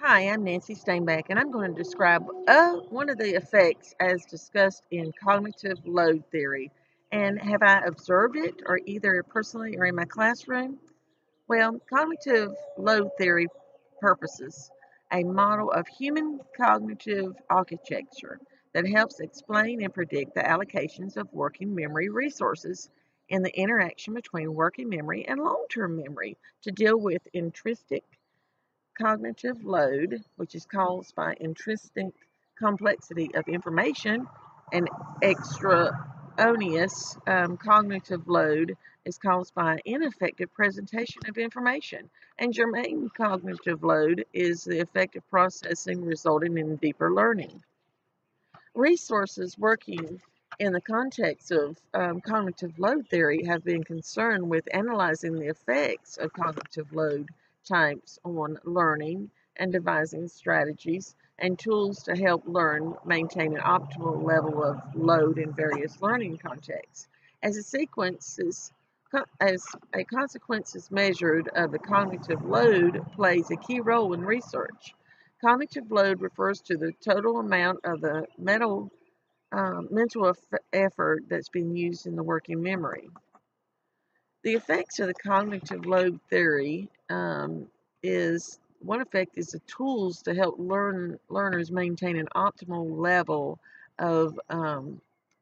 Hi, I'm Nancy Stainback, and I'm going to describe one of the effects as discussed in cognitive load theory. And have I observed it, or either personally or in my classroom? Well, cognitive load theory purposes a model of human cognitive architecture that helps explain and predict the allocations of working memory resources and the interaction between working memory and long term memory to deal with intrinsic cognitive load, which is caused by intrinsic complexity of information, and extraneous cognitive load is caused by ineffective presentation of information. And germane cognitive load is the effective processing resulting in deeper learning. Resources working in the context of cognitive load theory have been concerned with analyzing the effects of cognitive load types on learning and devising strategies and tools to help learn maintain an optimal level of load in various learning contexts. As a sequence is as a consequence is measured of the cognitive load plays a key role in research. Cognitive load refers to the total amount of the mental effort that's being used in the working memory. The effects of the cognitive load theory is one effect is the tools to help learners maintain an optimal level of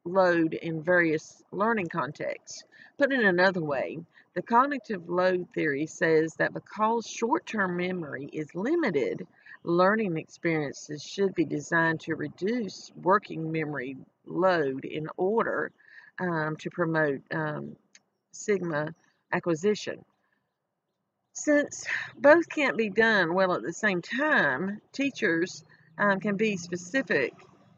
load in various learning contexts. Put in another way, the cognitive load theory says that because short-term memory is limited, learning experiences should be designed to reduce working memory load in order to promote sigma acquisition. Since both can't be done well at the same time, teachers can be specific,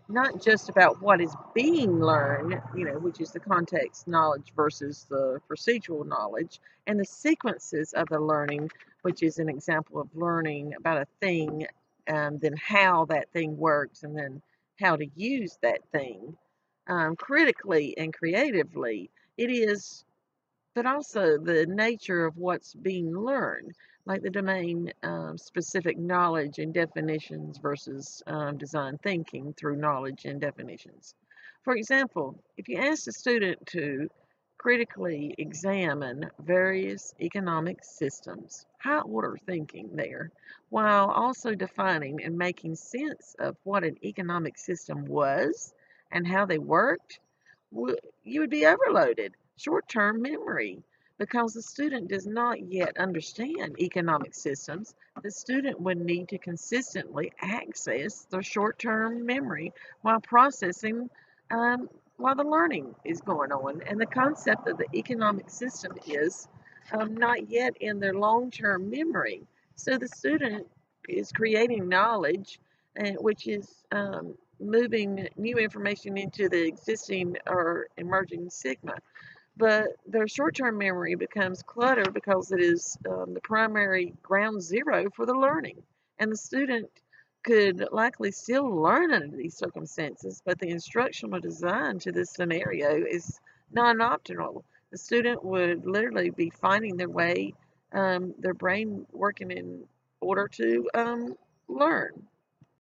not just about what is being learned, which is the context knowledge versus the procedural knowledge, and the sequences of the learning, which is an example of learning about a thing, then how that thing works, and then how to use that thing critically and creatively. It is but also the nature of what's being learned, like the domain specific knowledge and definitions versus design thinking through knowledge and definitions. For example, if you ask a student to critically examine various economic systems, high order thinking there, while also defining and making sense of what an economic system was and how they worked, you would be overloaded. Short-term memory. Because the student does not yet understand economic systems, the student would need to consistently access their short-term memory while processing, um, while the learning is going on. And the concept of the economic system is not yet in their long-term memory. So the student is creating knowledge, which is moving new information into the existing or emerging sigma. But their short-term memory becomes cluttered because it is the primary ground zero for the learning. And the student could likely still learn under these circumstances, but the instructional design to this scenario is non-optimal. The student would literally be finding their way, their brain working in order to learn.